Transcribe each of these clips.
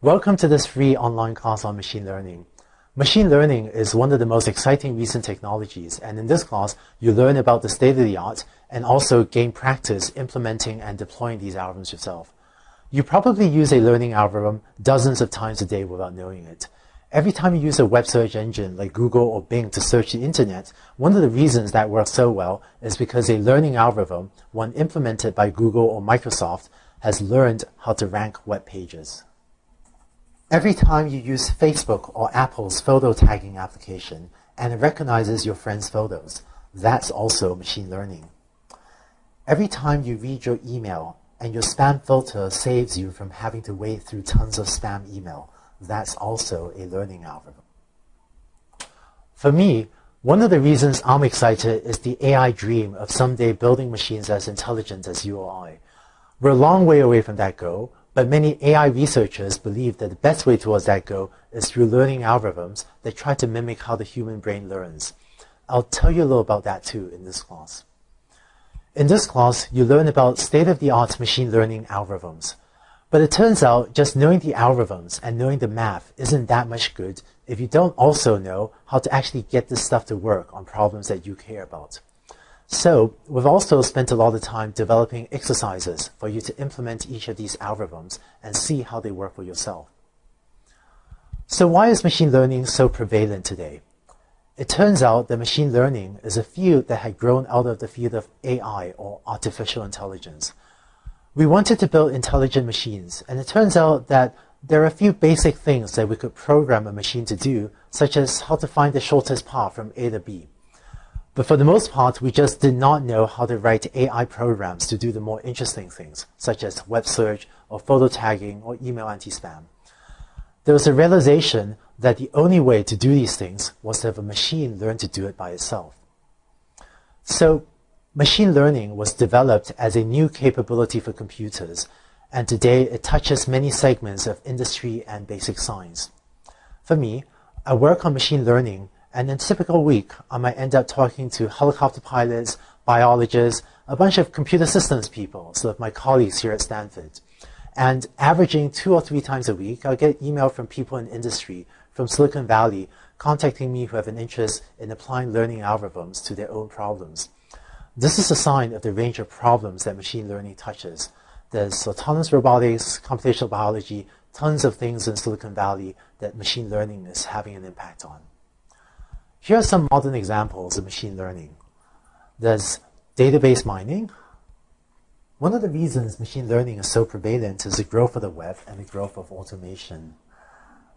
Welcome to this free online class on machine learning. Machine learning is one of the most exciting recent technologies, and in this class, you learn about the state-of-the-art and also gain practice implementing and deploying these algorithms yourself. You probably use a learning algorithm dozens of times a day without knowing it. Every time you use a web search engine like Google or Bing to search the internet, one of the reasons that works so well is because a learning algorithm, one implemented by Google or Microsoft, has learned how to rank web pages. Every time you use Facebook or Apple's photo tagging application and it recognizes your friends' photos, that's also machine learning. Every time you read your email and your spam filter saves you from having to wade through tons of spam email, that's also a learning algorithm. For me, one of the reasons I'm excited is the AI dream of someday building machines as intelligent as you or I. We're a long way away from that goal, but many AI researchers believe that the best way towards that goal is through learning algorithms that try to mimic how the human brain learns. I'll tell you a little about that too in this class. In this class, you learn about state-of-the-art machine learning algorithms. But it turns out just knowing the algorithms and knowing the math isn't that much good if you don't also know how to actually get this stuff to work on problems that you care about. So we've also spent a lot of time developing exercises for you to implement each of these algorithms and see how they work for yourself. So why is machine learning so prevalent today? It turns out that machine learning is a field that had grown out of the field of AI, or artificial intelligence. We wanted to build intelligent machines, and it turns out that there are a few basic things that we could program a machine to do, such as how to find the shortest path from A to B. But for the most part, we just did not know how to write AI programs to do the more interesting things, such as web search, or photo tagging, or email anti-spam. There was a realization that the only way to do these things was to have a machine learn to do it by itself. So machine learning was developed as a new capability for computers, and today it touches many segments of industry and basic science. For me, I work on machine learning, and in a typical week, I might end up talking to helicopter pilots, biologists, a bunch of computer systems people, sort of my colleagues here at Stanford. And averaging 2 or 3 times a week, I'll get email from people in industry, from Silicon Valley, contacting me who have an interest in applying learning algorithms to their own problems. This is a sign of the range of problems that machine learning touches. There's autonomous robotics, computational biology, tons of things in Silicon Valley that machine learning is having an impact on. Here are some modern examples of machine learning. There's database mining. One of the reasons machine learning is so prevalent is the growth of the web and the growth of automation.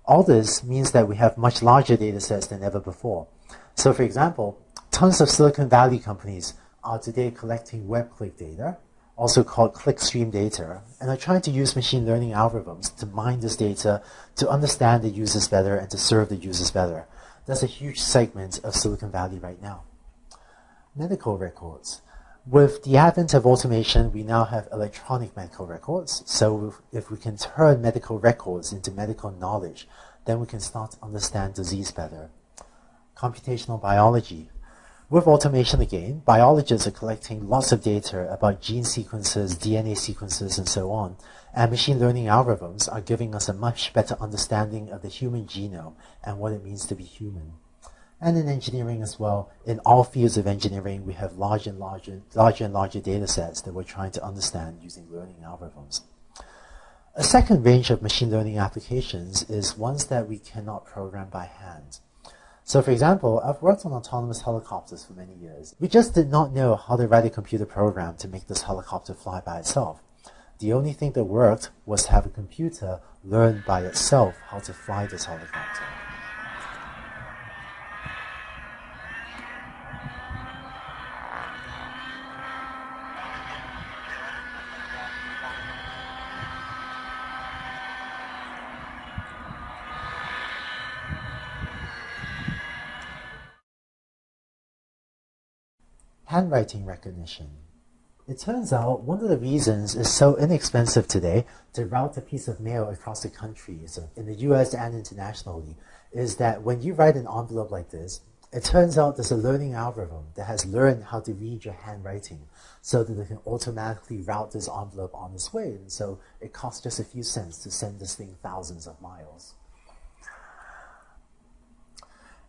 All this means that we have much larger data sets than ever before. So for example, tons of Silicon Valley companies are today collecting web click data, also called clickstream data, and are trying to use machine learning algorithms to mine this data to understand the users better and to serve the users better. That's a huge segment of Silicon Valley right now. Medical records. With the advent of automation, we now have electronic medical records. So if we can turn medical records into medical knowledge, then we can start to understand disease better. Computational biology. With automation again, biologists are collecting lots of data about gene sequences, DNA sequences, and so on. And machine learning algorithms are giving us a much better understanding of the human genome and what it means to be human. And in engineering as well, in all fields of engineering, we have larger and larger data sets that we're trying to understand using learning algorithms. A second range of machine learning applications is ones that we cannot program by hand. So for example, I've worked on autonomous helicopters for many years. We just did not know how to write a computer program to make this helicopter fly by itself. The only thing that worked was to have a computer learn by itself how to fly this helicopter. Handwriting recognition. It turns out one of the reasons it's so inexpensive today to route a piece of mail across the country, so in the US and internationally, is that when you write an envelope like this, It turns out there's a learning algorithm that has learned how to read your handwriting so that it can automatically route this envelope on its way. And so it costs just a few cents to send this thing thousands of miles.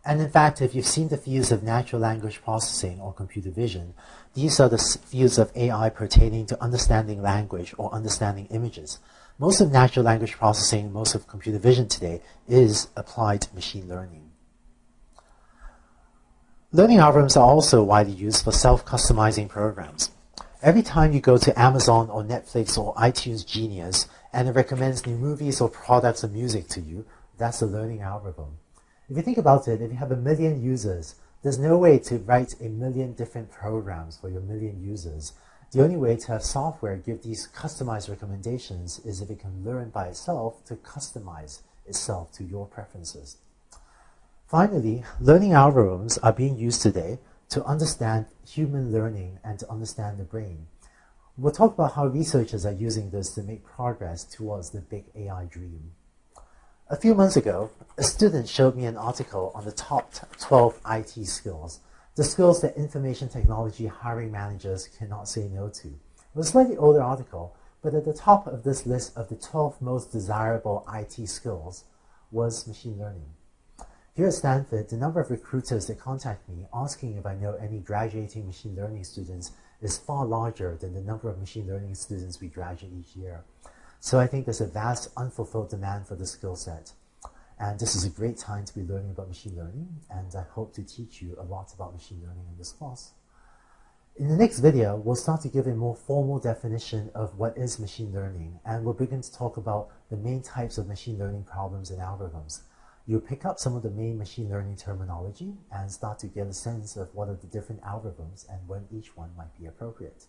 And in fact, if you've seen the fields of natural language processing or computer vision, these are the fields of AI pertaining to understanding language or understanding images. Most of natural language processing, most of computer vision today is applied machine learning. Learning algorithms are also widely used for self-customizing programs. Every time you go to Amazon or Netflix or iTunes Genius and it recommends new movies or products or music to you, that's a learning algorithm. If you think about it, if you have 1 million users, there's no way to write 1 million different programs for your 1 million users. The only way to have software give these customized recommendations is if it can learn by itself to customize itself to your preferences. Finally, learning algorithms are being used today to understand human learning and to understand the brain. We'll talk about how researchers are using this to make progress towards the big AI dream. A few months ago, a student showed me an article on the top 12 IT skills, the skills that information technology hiring managers cannot say no to. It was a slightly older article, but at the top of this list of the 12 most desirable IT skills was machine learning. Here at Stanford, the number of recruiters that contact me asking if I know any graduating machine learning students is far larger than the number of machine learning students we graduate each year. So I think there's a vast unfulfilled demand for the skill set. And this is a great time to be learning about machine learning, and I hope to teach you a lot about machine learning in this course. In the next video, we'll start to give a more formal definition of what is machine learning, and we'll begin to talk about the main types of machine learning problems and algorithms. You'll pick up some of the main machine learning terminology and start to get a sense of what are the different algorithms and when each one might be appropriate.